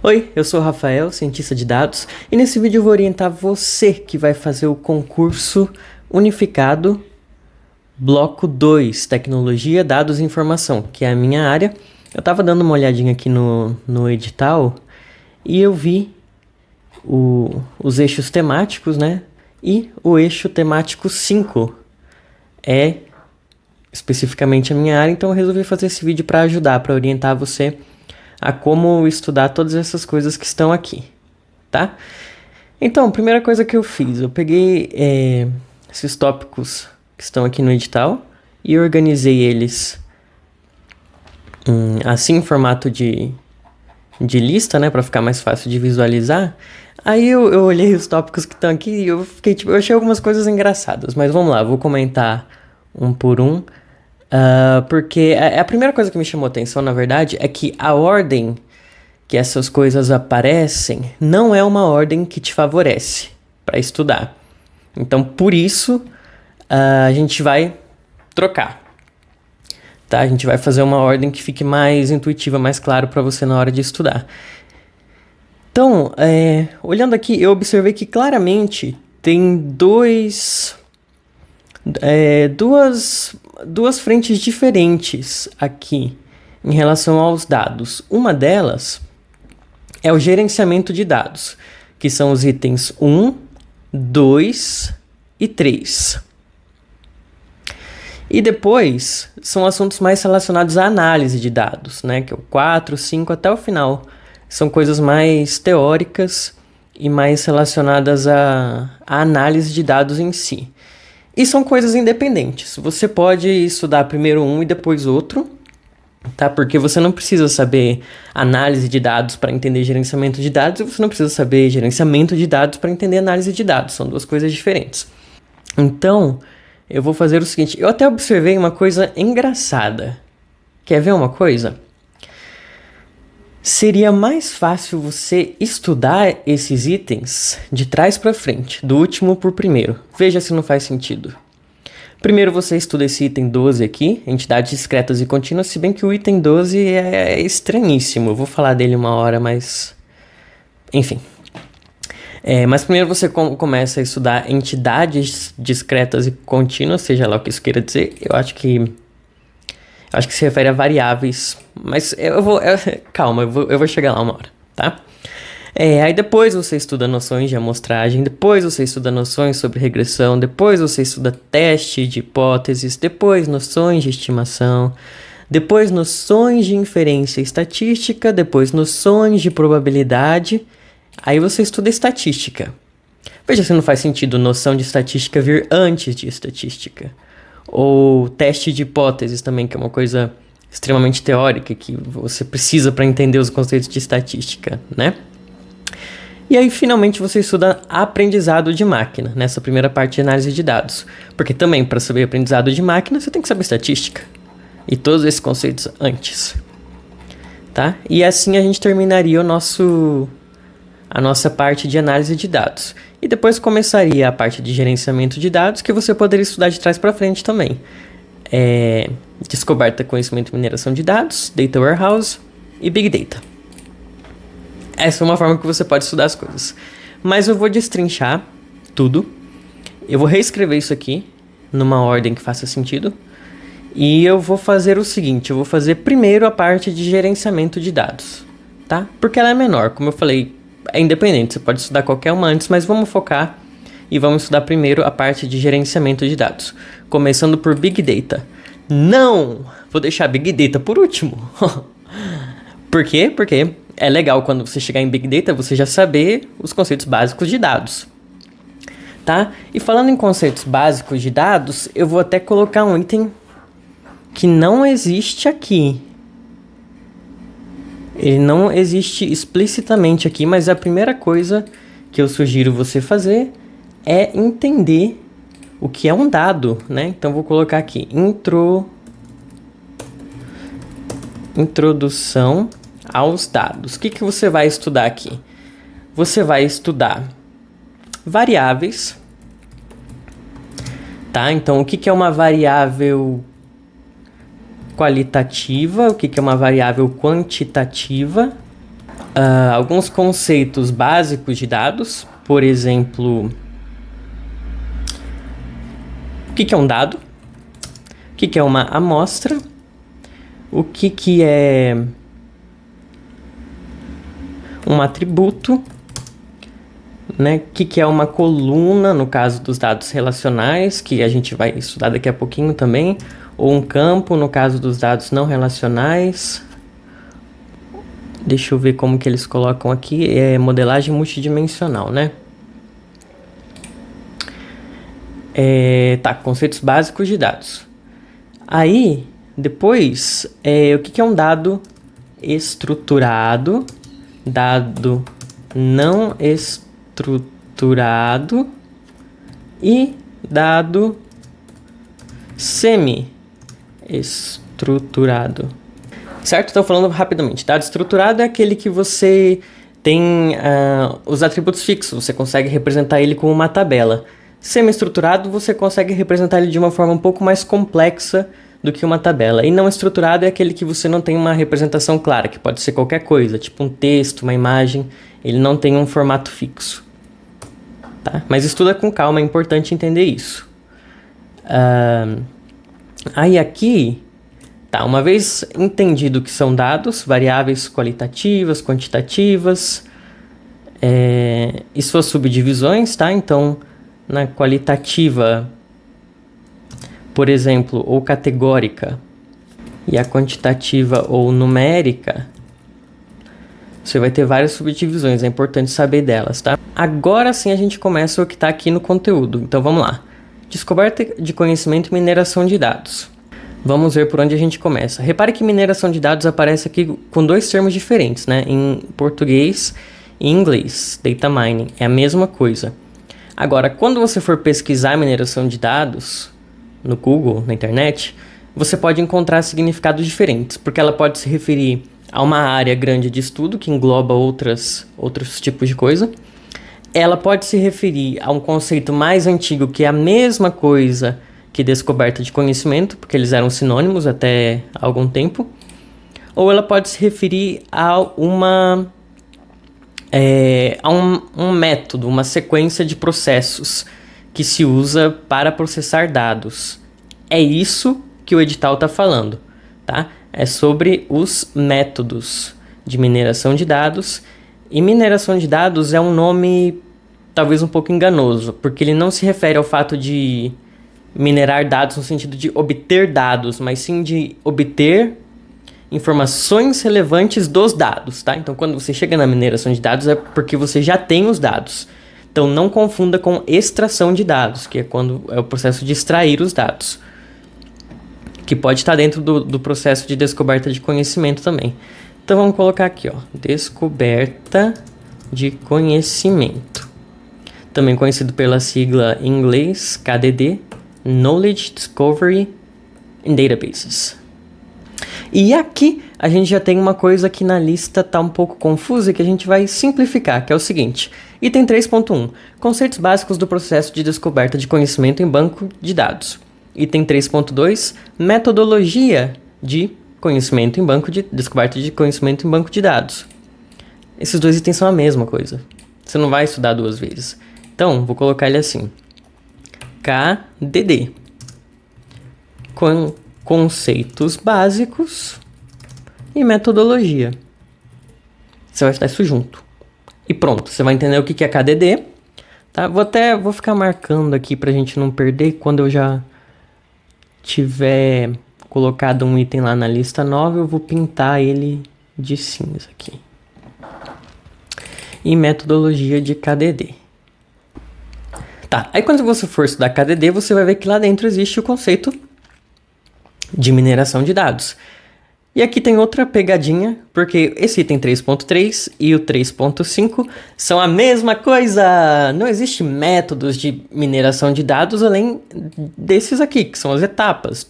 Oi, eu sou o Rafael, cientista de dados, e nesse vídeo eu vou orientar você que vai fazer o concurso unificado Bloco 2, Tecnologia, Dados e Informação, que é a minha área. Eu estava dando uma olhadinha aqui no edital e eu vi os eixos temáticos, né? E o eixo temático 5 é especificamente a minha área, então eu resolvi fazer esse vídeo para ajudar, para orientar você a como estudar todas essas coisas que estão aqui, tá? Então, a primeira coisa que eu fiz, eu peguei esses tópicos que estão aqui no edital e organizei eles assim em formato de lista, né, para ficar mais fácil de visualizar. Aí eu olhei os tópicos que estão aqui e eu fiquei eu achei algumas coisas engraçadas, mas vamos lá, vou comentar um por um. Porque a primeira coisa que me chamou a atenção, na verdade, é que a ordem que essas coisas aparecem não é uma ordem que te favorece para estudar. Então, por isso, a gente vai trocar. Tá? A gente vai fazer uma ordem que fique mais intuitiva, mais claro para você na hora de estudar. Então, olhando aqui, eu observei que claramente tem duas frentes diferentes aqui em relação aos dados. Uma delas é o gerenciamento de dados, que são os itens 1, 2 e 3. E depois são assuntos mais relacionados à análise de dados, né? Que é o 4, 5 até o final. São coisas mais teóricas e mais relacionadas à análise de dados em si. E são coisas independentes. Você pode estudar primeiro um e depois outro, tá? Porque você não precisa saber análise de dados para entender gerenciamento de dados e você não precisa saber gerenciamento de dados para entender análise de dados. São duas coisas diferentes. Então, eu vou fazer o seguinte. Eu até observei uma coisa engraçada. Quer ver uma coisa? Seria mais fácil você estudar esses itens de trás para frente, do último por primeiro. Veja se não faz sentido. Primeiro você estuda esse item 12 aqui, entidades discretas e contínuas, se bem que o item 12 é estranhíssimo. Eu vou falar dele uma hora, mas... Enfim. Mas primeiro você começa a estudar entidades discretas e contínuas, seja lá o que isso queira dizer. Eu acho que se refere a variáveis, mas calma, eu vou chegar lá uma hora, tá? Aí depois você estuda noções de amostragem, depois você estuda noções sobre regressão, depois você estuda teste de hipóteses, depois noções de estimação, depois noções de inferência estatística, depois noções de probabilidade, aí você estuda estatística. Veja se não faz sentido noção de estatística vir antes de estatística. Ou teste de hipóteses também, que é uma coisa extremamente teórica que você precisa para entender os conceitos de estatística, né? E aí, finalmente, você estuda aprendizado de máquina, nessa primeira parte de análise de dados. Porque também, para saber aprendizado de máquina, você tem que saber estatística. E todos esses conceitos antes. Tá? E assim a gente terminaria a nossa parte de análise de dados. E depois começaria a parte de gerenciamento de dados, que você poderia estudar de trás para frente também. Descoberta, conhecimento e mineração de dados, Data Warehouse e Big Data. Essa é uma forma que você pode estudar as coisas. Mas eu vou destrinchar tudo. Eu vou reescrever isso aqui numa ordem que faça sentido. E eu vou fazer o seguinte, eu vou fazer primeiro a parte de gerenciamento de dados, tá? Porque ela é menor, como eu falei, é independente, você pode estudar qualquer uma antes, mas vamos focar e vamos estudar primeiro a parte de gerenciamento de dados. Começando por Big Data. Não! Vou deixar Big Data por último. Por quê? Porque é legal quando você chegar em Big Data, você já saber os conceitos básicos de dados. Tá? E falando em conceitos básicos de dados, eu vou até colocar um item que não existe aqui. Ele não existe explicitamente aqui, mas a primeira coisa que eu sugiro você fazer é entender o que é um dado, né? Então vou colocar aqui introdução aos dados. O que você vai estudar aqui? Você vai estudar variáveis, tá? Então o que é uma variável qualitativa, o que é uma variável quantitativa alguns conceitos básicos de dados, por exemplo, o que é um dado, o que é uma amostra, o que é um atributo, né? O que é uma coluna, no caso dos dados relacionais, que a gente vai estudar daqui a pouquinho também, ou um campo, no caso dos dados não relacionais. Deixa eu ver como que eles colocam aqui, é modelagem multidimensional, né? Tá, conceitos básicos de dados. Aí, depois, o que é um dado estruturado, dado não estruturado e dado semi-estruturado. Certo? Estou falando rapidamente. Dado estruturado é aquele que você tem os atributos fixos, você consegue representar ele com uma tabela. Semi-estruturado, você consegue representar ele de uma forma um pouco mais complexa do que uma tabela. E não estruturado é aquele que você não tem uma representação clara, que pode ser qualquer coisa, tipo um texto, uma imagem, ele não tem um formato fixo. Tá? Mas estuda com calma, é importante entender isso. Aí aqui, tá, uma vez entendido que são dados, variáveis qualitativas, quantitativas, e suas subdivisões, tá? Então, na qualitativa, por exemplo, ou categórica, e a quantitativa ou numérica, você vai ter várias subdivisões, é importante saber delas, tá? Agora sim a gente começa o que está aqui no conteúdo, então vamos lá. Descoberta de conhecimento e mineração de dados. Vamos ver por onde a gente começa. Repare que mineração de dados aparece aqui com dois termos diferentes, né? Em português e em inglês, data mining, é a mesma coisa. Agora, quando você for pesquisar mineração de dados no Google, na internet, você pode encontrar significados diferentes, porque ela pode se referir a uma área grande de estudo que engloba outros tipos de coisa. Ela pode se referir a um conceito mais antigo que é a mesma coisa que descoberta de conhecimento, porque eles eram sinônimos até há algum tempo. Ou ela pode se referir a um método, uma sequência de processos que se usa para processar dados. É isso que o edital está falando, tá? É sobre os métodos de mineração de dados. E mineração de dados é um nome talvez um pouco enganoso, porque ele não se refere ao fato de minerar dados no sentido de obter dados, mas sim de obter informações relevantes dos dados, tá? Então, quando você chega na mineração de dados é porque você já tem os dados. Então, não confunda com extração de dados, que é quando é o processo de extrair os dados, que pode estar dentro do processo de descoberta de conhecimento também. Então, vamos colocar aqui, ó, descoberta de conhecimento, também conhecido pela sigla em inglês KDD, Knowledge Discovery in Databases. E aqui a gente já tem uma coisa que na lista está um pouco confusa e que a gente vai simplificar, que é o seguinte. Item 3.1. Conceitos básicos do processo de descoberta de conhecimento em banco de dados. Item 3.2. Metodologia de conhecimento em banco de descoberta de conhecimento em banco de dados. Esses dois itens são a mesma coisa. Você não vai estudar duas vezes. Então, vou colocar ele assim. KDD. Com conceitos básicos e metodologia. Você vai estudar isso junto. E pronto, você vai entender o que é KDD. Tá? Vou ficar marcando aqui pra gente não perder. Quando eu já tiver colocado um item lá na lista nova, eu vou pintar ele de cinza aqui. E metodologia de KDD. Tá, aí quando você for estudar KDD, você vai ver que lá dentro existe o conceito de mineração de dados. E aqui tem outra pegadinha, porque esse item 3.3 e o 3.5 são a mesma coisa. Não existe métodos de mineração de dados além desses aqui, que são as etapas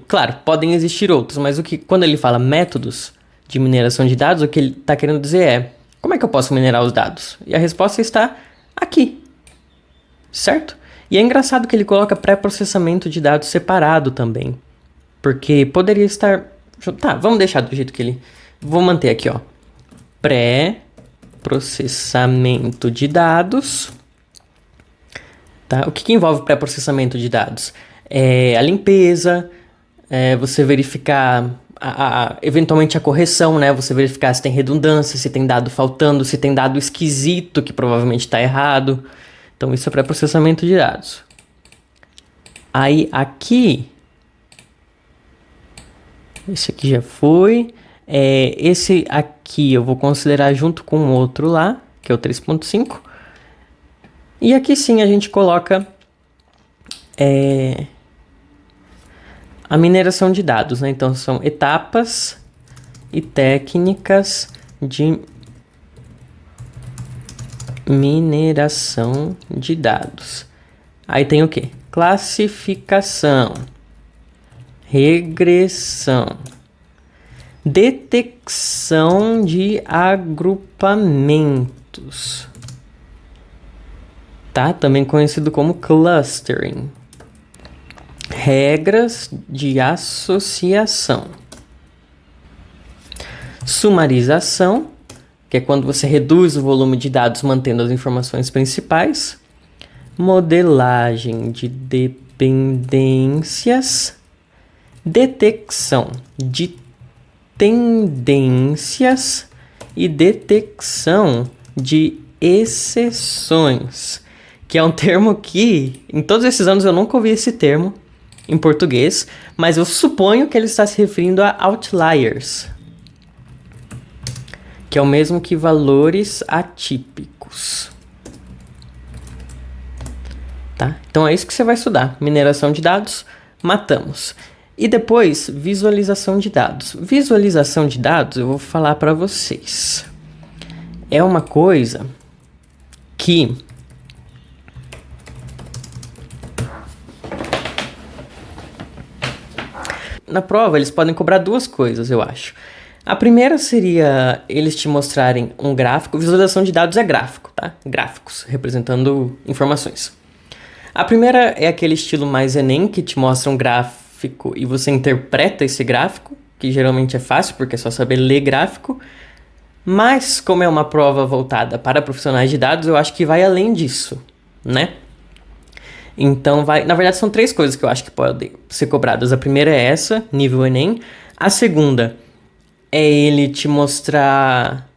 Claro, podem existir outros, mas quando ele fala métodos de mineração de dados, o que ele está querendo dizer é: como é que eu posso minerar os dados? E a resposta está aqui. Certo? E é engraçado que ele coloca pré-processamento de dados separado também. Porque poderia estar... Tá, vamos deixar do jeito que ele... Vou manter aqui, ó. pré-processamento de dados. Tá? O que envolve pré-processamento de dados? A limpeza, você verificar eventualmente a correção, né? Você verificar se tem redundância, se tem dado faltando, se tem dado esquisito que provavelmente está errado. Então isso é pré-processamento de dados. Aí aqui, esse aqui já foi. Esse aqui eu vou considerar junto com o outro lá, que é o 3.5. E aqui sim a gente coloca a mineração de dados, né? Então são etapas e técnicas de mineração de dados. Aí tem o quê? Classificação, regressão, detecção de agrupamentos, tá? Também conhecido como clustering, regras de associação, sumarização, que é quando você reduz o volume de dados mantendo as informações principais, modelagem de dependências, detecção de tendências e detecção de exceções, que é um termo que, em todos esses anos, eu nunca ouvi esse termo em português, mas eu suponho que ele está se referindo a outliers, que é o mesmo que valores atípicos. Tá? Então é isso que você vai estudar. Mineração de dados, matamos. E depois, visualização de dados. Visualização de dados, eu vou falar para vocês. É uma coisa que na prova eles podem cobrar duas coisas, eu acho. A primeira seria eles te mostrarem um gráfico. Visualização de dados é gráfico, tá? Gráficos, representando informações. A primeira é aquele estilo mais Enem, que te mostra um gráfico e você interpreta esse gráfico, que geralmente é fácil, porque é só saber ler gráfico. Mas, como é uma prova voltada para profissionais de dados, eu acho que vai além disso, né? Então, na verdade, são três coisas que eu acho que podem ser cobradas. A primeira é essa, nível Enem. A segunda é ele te mostrar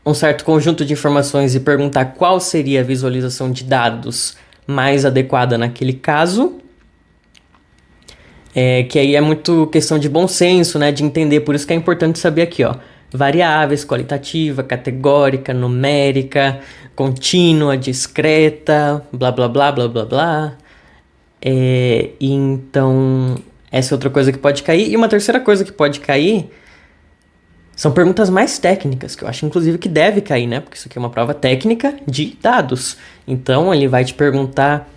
um certo conjunto de informações e perguntar qual seria a visualização de dados mais adequada naquele caso. Que aí é muito questão de bom senso, né? De entender, por isso que é importante saber aqui, ó. Variáveis, qualitativa, categórica, numérica, contínua, discreta, blá, blá, blá, blá, blá, blá. Então, essa é outra coisa que pode cair. E uma terceira coisa que pode cair são perguntas mais técnicas, que eu acho, inclusive, que deve cair, né? Porque isso aqui é uma prova técnica de dados. Então, ele vai te perguntar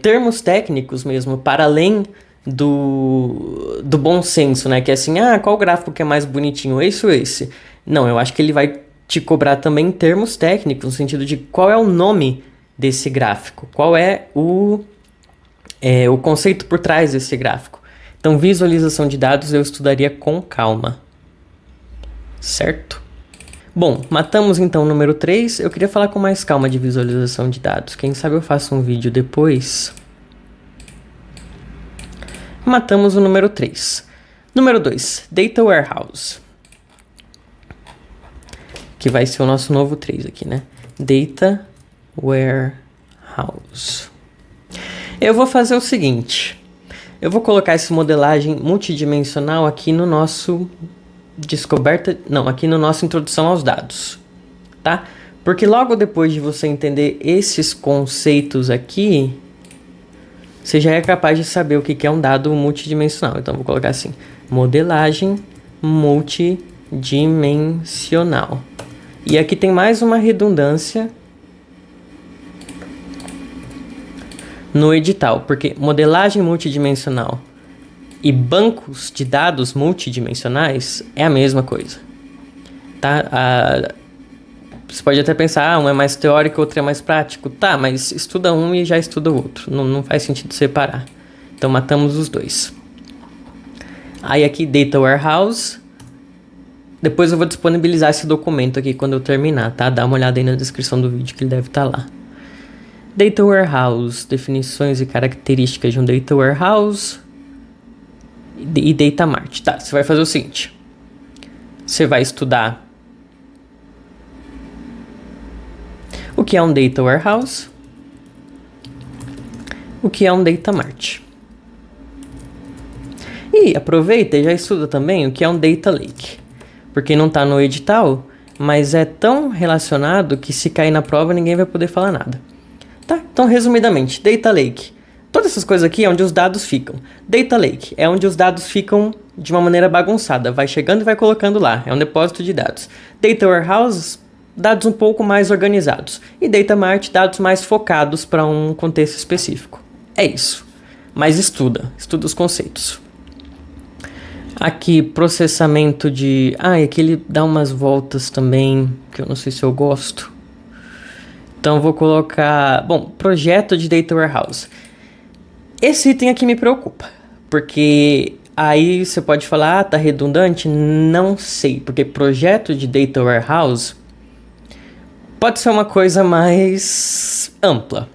termos técnicos mesmo, para além do bom senso, né? Que é assim, qual gráfico que é mais bonitinho, esse ou esse? Não, eu acho que ele vai te cobrar também termos técnicos, no sentido de qual é o nome desse gráfico, qual é o conceito por trás desse gráfico. Então, visualização de dados eu estudaria com calma. Certo? Bom, matamos então o número 3. Eu queria falar com mais calma de visualização de dados. Quem sabe eu faço um vídeo depois. Matamos o número 3. Número 2, Data Warehouse. Que vai ser o nosso novo 3 aqui, né? Data Warehouse. Eu vou fazer o seguinte. Eu vou colocar essa modelagem multidimensional aqui no nosso aqui no nosso introdução aos dados, tá? Porque logo depois de você entender esses conceitos aqui, você já é capaz de saber o que é um dado multidimensional. Então, vou colocar assim, modelagem multidimensional. E aqui tem mais uma redundância no edital, porque modelagem multidimensional e bancos de dados multidimensionais é a mesma coisa, tá? Você pode até pensar, um é mais teórico, outro é mais prático. Tá, mas estuda um e já estuda o outro. Não faz sentido separar. Então, matamos os dois. Aí aqui, Data Warehouse. Depois eu vou disponibilizar esse documento aqui quando eu terminar, tá? Dá uma olhada aí na descrição do vídeo que ele deve estar lá. Data Warehouse, definições e características de um Data Warehouse e Data Mart. Tá, você vai fazer o seguinte. Você vai estudar o que é um Data Warehouse, o que é um Data Mart. E aproveita e já estuda também o que é um Data Lake. Porque não está no edital, mas é tão relacionado que se cair na prova ninguém vai poder falar nada. Tá? Então, resumidamente, Data Lake. Todas essas coisas aqui é onde os dados ficam. Data Lake é onde os dados ficam de uma maneira bagunçada. Vai chegando e vai colocando lá. É um depósito de dados. Data Warehouse, dados um pouco mais organizados. E Data Mart, dados mais focados para um contexto específico. É isso. Mas estuda os conceitos. Aqui, processamento de... e aqui ele dá umas voltas também, que eu não sei se eu gosto. Então, vou colocar... Bom, projeto de Data Warehouse. Esse item aqui me preocupa, porque aí você pode falar, tá redundante? Não sei, porque projeto de Data Warehouse pode ser uma coisa mais ampla.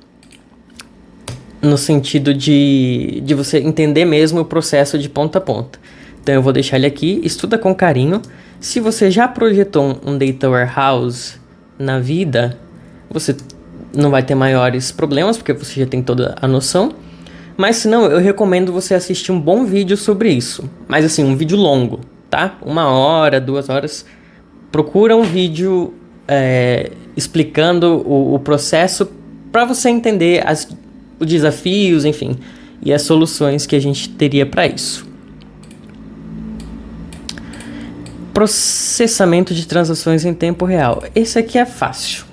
No sentido de você entender mesmo o processo de ponta a ponta. Então eu vou deixar ele aqui, estuda com carinho. Se você já projetou um Data Warehouse na vida, você não vai ter maiores problemas, porque você já tem toda a noção. Mas se não, eu recomendo você assistir um bom vídeo sobre isso. Mas assim, um vídeo longo, tá? 1 hora, 2 horas. Procura um vídeo explicando o processo para você entender os desafios, enfim, e as soluções que a gente teria para isso. Processamento de transações em tempo real. Esse aqui é fácil.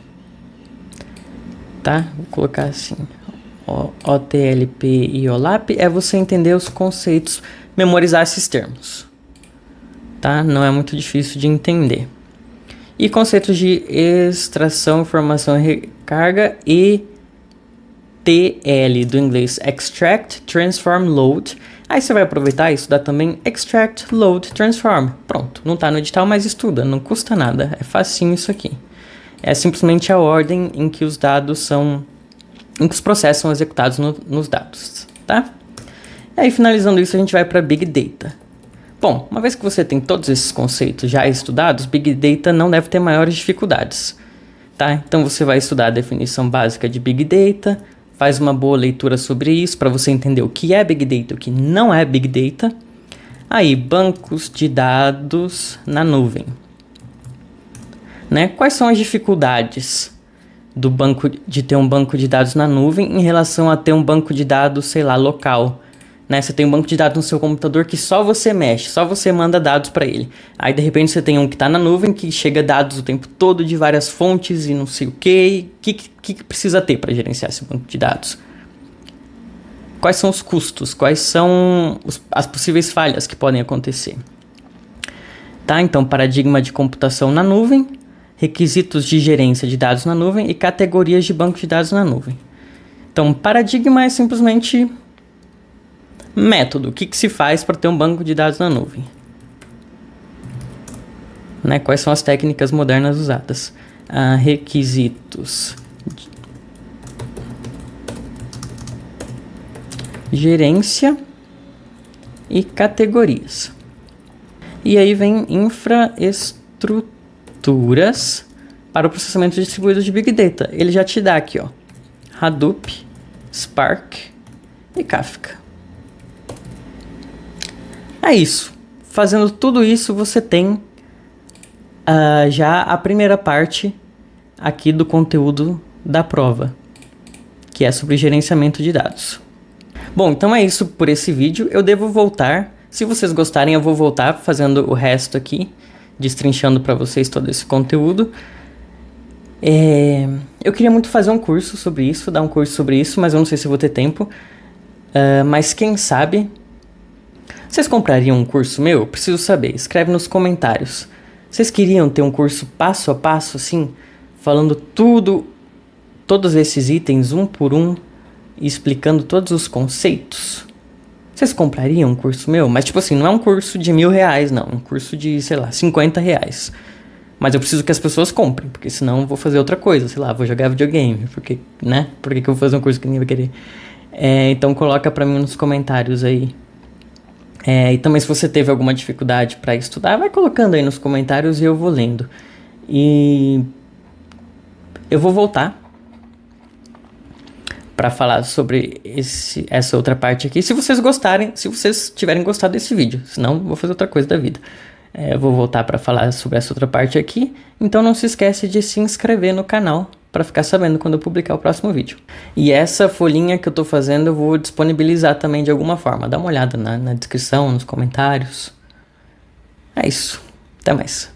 Tá? Vou colocar assim. OTLP e OLAP é você entender os conceitos, memorizar esses termos. Tá? Não é muito difícil de entender. E conceitos de extração, informação e recarga, ETL, do inglês Extract, Transform, Load. Aí você vai aproveitar e estudar também Extract, Load, Transform. Pronto, não tá no edital, mas estuda, não custa nada, é facinho isso aqui. É simplesmente a ordem em que os dados são... em que os processos são executados nos dados, tá? E aí, finalizando isso, a gente vai para Big Data. Bom, uma vez que você tem todos esses conceitos já estudados, Big Data não deve ter maiores dificuldades, tá? Então, você vai estudar a definição básica de Big Data, faz uma boa leitura sobre isso para você entender o que é Big Data e o que não é Big Data. Aí, bancos de dados na nuvem. Né? Quais são as dificuldades de ter um banco de dados na nuvem em relação a ter um banco de dados, sei lá, local? Né? Você tem um banco de dados no seu computador que só você mexe, só você manda dados para ele. Aí, de repente, você tem um que está na nuvem, que chega dados o tempo todo de várias fontes e não sei o quê. O que precisa ter para gerenciar esse banco de dados? Quais são os custos? Quais são as possíveis falhas que podem acontecer? Tá? Então, paradigma de computação na nuvem, requisitos de gerência de dados na nuvem e categorias de banco de dados na nuvem. Então, paradigma é simplesmente método. O que se faz para ter um banco de dados na nuvem? Né? Quais são as técnicas modernas usadas? Requisitos. Gerência e categorias. E aí vem infraestruturas para o processamento distribuído de Big Data. Ele já te dá aqui, ó, Hadoop, Spark e Kafka. É isso. Fazendo tudo isso, você tem já a primeira parte aqui do conteúdo da prova, que é sobre gerenciamento de dados. Bom, então é isso por esse vídeo. Eu devo voltar. Se vocês gostarem, eu vou voltar fazendo o resto aqui, destrinchando para vocês todo esse conteúdo. Eu queria muito fazer um curso sobre isso, dar um curso sobre isso, mas eu não sei se eu vou ter tempo. Mas quem sabe... Vocês comprariam um curso meu? Eu preciso saber. Escreve nos comentários. Vocês queriam ter um curso passo a passo, assim, falando todos esses itens, um por um, e explicando todos os conceitos? Vocês comprariam um curso meu? Mas tipo assim, não é um curso de R$ 1.000, não. É um curso de, sei lá, R$ 50. Mas eu preciso que as pessoas comprem, porque senão eu vou fazer outra coisa. Sei lá, vou jogar videogame. Porque, né? Por que eu vou fazer um curso que ninguém vai querer? Então coloca pra mim nos comentários aí. E também se você teve alguma dificuldade pra estudar, vai colocando aí nos comentários e eu vou lendo. E eu vou voltar para falar sobre essa outra parte aqui. Se vocês gostarem, se vocês tiverem gostado desse vídeo, senão vou fazer outra coisa da vida. Eu vou voltar para falar sobre essa outra parte aqui. Então não se esquece de se inscrever no canal para ficar sabendo quando eu publicar o próximo vídeo. E essa folhinha que eu tô fazendo eu vou disponibilizar também de alguma forma. Dá uma olhada na descrição, nos comentários. É isso. Até mais.